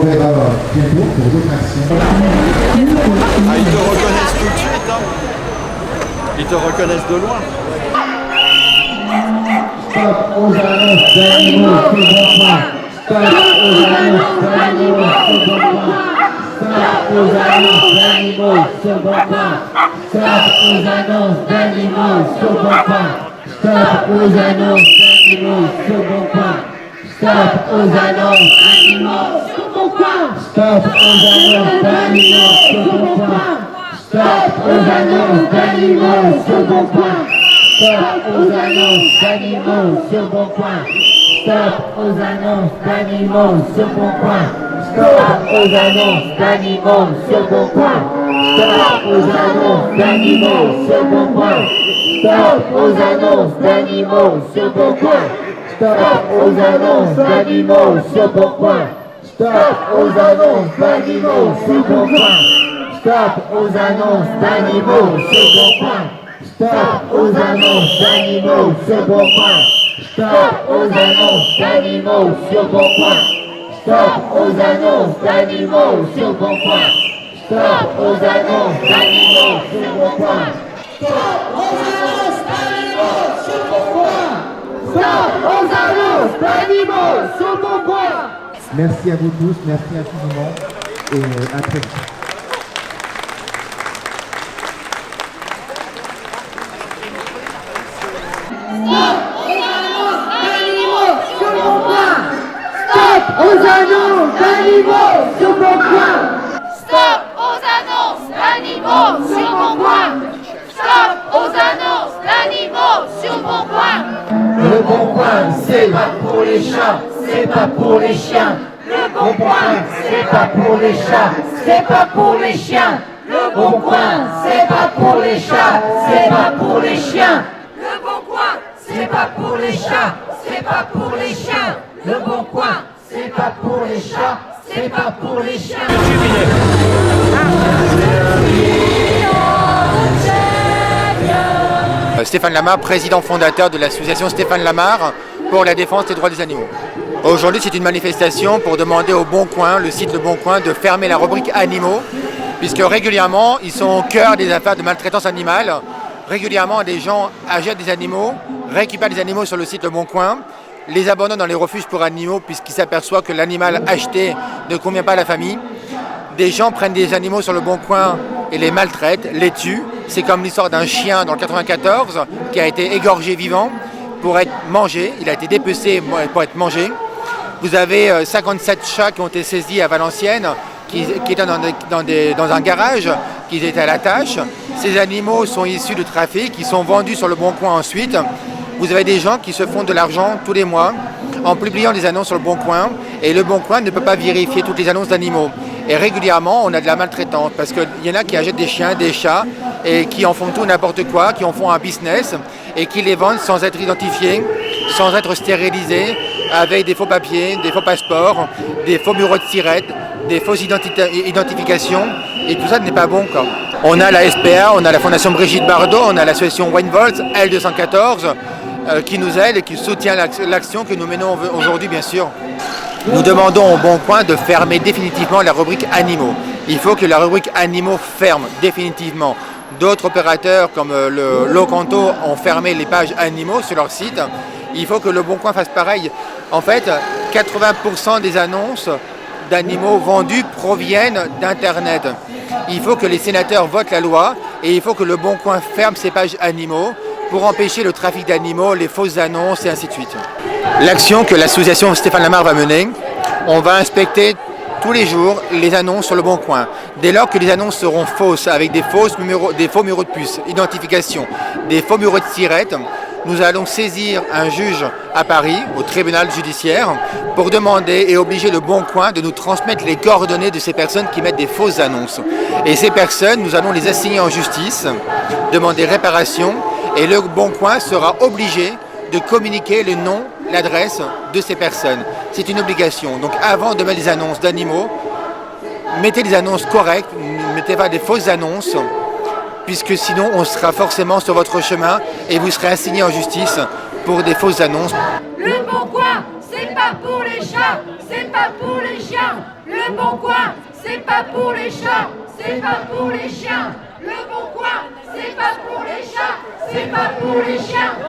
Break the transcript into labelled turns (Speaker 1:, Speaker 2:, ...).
Speaker 1: vers bientôt pour d'autres actions.
Speaker 2: Ah, ils te reconnaissent tout de suite, hein. Ils te reconnaissent de loin.
Speaker 1: Stop aux annonces d'animaux, second point. Stop aux annonces d'animaux, second point. Stop aux annonces d'animaux, second point. Stop aux annonces d'animaux, second point. Stop aux annonces d'animaux, second point. Stop aux annonces d'animaux, second point. Stop aux annonces d'animaux, second point. Stop aux annonces d'animaux, second point. Stop aux annonces d'animaux, second point. Stop aux annonces d'animaux, second point. Stop aux annonces d'animaux, second point. Stop aux annonces d'animaux, second point. Stop aux annonces d'animaux, second point. Stop aux annonces d'animaux, second point. Stop aux annonces d'animaux, second point. Stop aux annonces d'animaux, second point. Stop aux annonces d'animaux, second point. Stop aux annonces d'animaux, second point. Stop aux annonces d'animaux, second point. Stop aux annonces d'animaux, second point. Stop aux annonces d'animaux, second point. Stop aux annonces d'animaux, second point. Merci à vous tous, merci infiniment et à très vite.
Speaker 3: Aux annonces d'animaux, second point.
Speaker 4: Stop aux annonces d'animaux sur mon point. Stop aux annonces d'animaux sur mon point.
Speaker 3: Le bon coin, c'est pas pour les chats, c'est pas pour les chiens. Le bon coin, c'est pas pour les chats, c'est pas pour les chiens. Le bon coin, c'est pas pour les chats, c'est pas pour les chiens. Le bon coin, c'est pas pour les chats, c'est pas pour les chiens. Le bon coin, c'est pas pour les chats, c'est pas pour les chiens.
Speaker 5: Stéphane Lamar, président fondateur de l'association Stéphane Lamar pour la défense des droits des animaux. Aujourd'hui, c'est une manifestation pour demander au Bon Coin, le site Le Bon Coin, de fermer la rubrique animaux, puisque régulièrement, ils sont au cœur des affaires de maltraitance animale. Régulièrement, des gens achètent des animaux, récupèrent des animaux sur le site Le Bon Coin, les abandonnent dans les refuges pour animaux puisqu'ils s'aperçoivent que l'animal acheté ne convient pas à la famille. Des gens prennent des animaux sur le Bon Coin et les maltraitent, les tuent. C'est comme l'histoire d'un chien dans le 94 qui a été égorgé vivant pour être mangé. Il a été dépecé pour être mangé. Vous avez 57 chats qui ont été saisis à Valenciennes, qui étaient dans un garage, qui étaient à la tâche. Ces animaux sont issus de trafic, qui sont vendus sur le Bon Coin ensuite. Vous avez des gens qui se font de l'argent tous les mois en publiant des annonces sur le Bon Coin et le Bon Coin ne peut pas vérifier toutes les annonces d'animaux. Et régulièrement, on a de la maltraitance parce qu'il y en a qui achètent des chiens, des chats et qui en font tout n'importe quoi, qui en font un business et qui les vendent sans être identifiés, sans être stérilisés, avec des faux papiers, des faux passeports, des faux bureaux de SIRET, des fausses identifications et tout ça n'est pas bon, quoi. On a la SPA, on a la Fondation Brigitte Bardot, on a l'association Winevolt, L214 qui nous aide et qui soutient l'action que nous menons aujourd'hui, bien sûr. Nous demandons au Bon Coin de fermer définitivement la rubrique animaux. Il faut que la rubrique animaux ferme définitivement. D'autres opérateurs comme le Locanto ont fermé les pages animaux sur leur site. Il faut que le Bon Coin fasse pareil. En fait, 80% des annonces d'animaux vendus proviennent d'Internet. Il faut que les sénateurs votent la loi et il faut que le Bon Coin ferme ses pages animaux pour empêcher le trafic d'animaux, les fausses annonces et ainsi de suite. L'action que l'association Stéphane Lamar va mener, on va inspecter tous les jours les annonces sur le Bon Coin. Dès lors que les annonces seront fausses, avec des faux numéros de puce, identification, des faux numéros de SIRET, nous allons saisir un juge à Paris, au tribunal judiciaire, pour demander et obliger le Bon Coin de nous transmettre les coordonnées de ces personnes qui mettent des fausses annonces. Et ces personnes, nous allons les assigner en justice, demander réparation, et le Bon Coin sera obligé de communiquer le nom, l'adresse de ces personnes. C'est une obligation. Donc avant de mettre des annonces d'animaux, mettez des annonces correctes, ne mettez pas des fausses annonces, puisque sinon on sera forcément sur votre chemin et vous serez assigné en justice pour des fausses annonces.
Speaker 4: Le Bon Coin, c'est pas pour les chats, c'est pas pour les chiens. Le Bon Coin, c'est pas pour les chats, c'est pas pour les chiens. Le Bon Coin, c'est pas pour les chats, c'est pas pour les chiens.